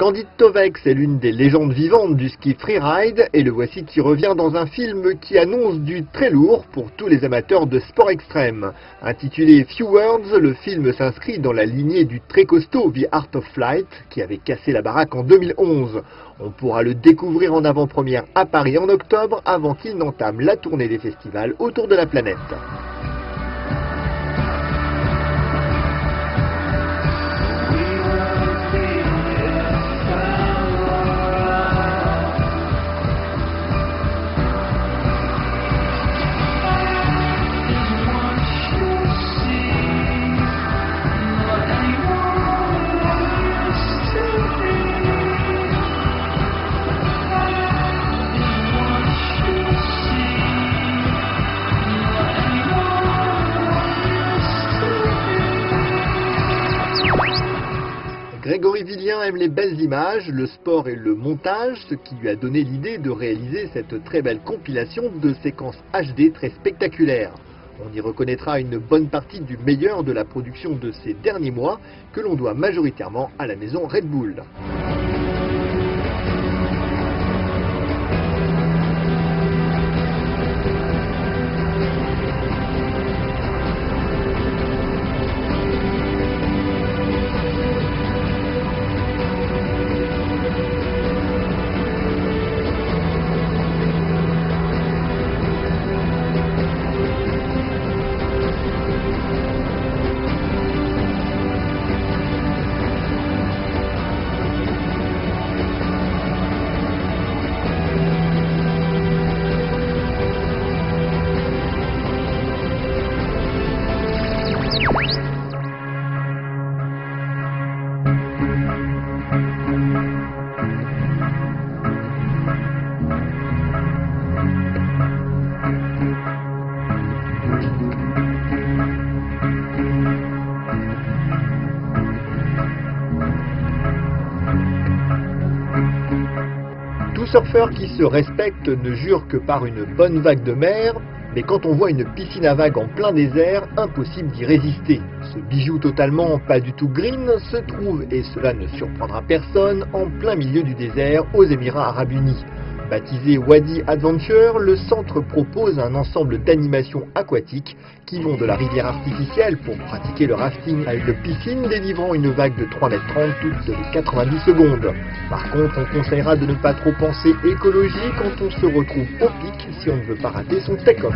Candide Tovex est l'une des légendes vivantes du ski freeride et le voici qui revient dans un film qui annonce du très lourd pour tous les amateurs de sport extrême. Intitulé Few Words, le film s'inscrit dans la lignée du très costaud The Art of Flight qui avait cassé la baraque en 2011. On pourra le découvrir en avant-première à Paris en octobre avant qu'il n'entame la tournée des festivals autour de la planète. Grégory Villien aime les belles images, le sport et le montage, ce qui lui a donné l'idée de réaliser cette très belle compilation de séquences HD très spectaculaires. On y reconnaîtra une bonne partie du meilleur de la production de ces derniers mois, que l'on doit majoritairement à la maison Red Bull. Tout surfeur qui se respecte ne jure que par une bonne vague de mer, mais quand on voit une piscine à vagues en plein désert, impossible d'y résister. Ce bijou totalement pas du tout green se trouve, et cela ne surprendra personne, en plein milieu du désert aux Émirats Arabes Unis. Baptisé Wadi Adventure, le centre propose un ensemble d'animations aquatiques qui vont de la rivière artificielle pour pratiquer le rafting à une piscine délivrant une vague de 3,30 m toutes les 90 secondes. Par contre, on conseillera de ne pas trop penser écologie quand on se retrouve au pic si on ne veut pas rater son take-off.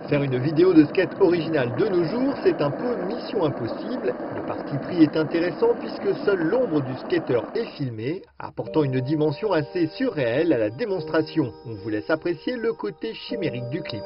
Faire une vidéo de skate originale de nos jours, c'est un peu mission impossible. Le parti pris est intéressant puisque seule l'ombre du skater est filmée, apportant une dimension assez surréelle à la démonstration. On vous laisse apprécier le côté chimérique du clip.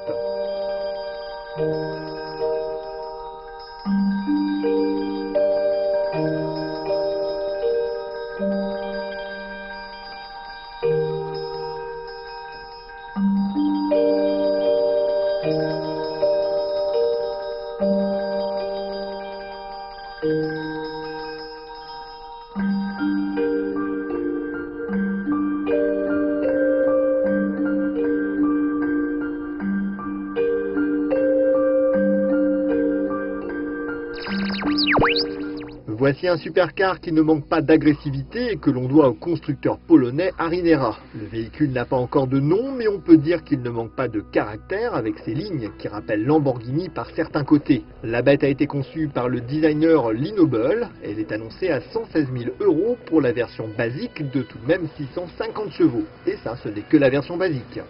Voici un supercar qui ne manque pas d'agressivité et que l'on doit au constructeur polonais Arinera. Le véhicule n'a pas encore de nom, mais on peut dire qu'il ne manque pas de caractère avec ses lignes qui rappellent Lamborghini par certains côtés. La bête a été conçue par le designer Lee Noble. Elle est annoncée à 116 000 € pour la version basique de tout de même 650 chevaux. Et ça, ce n'est que la version basique.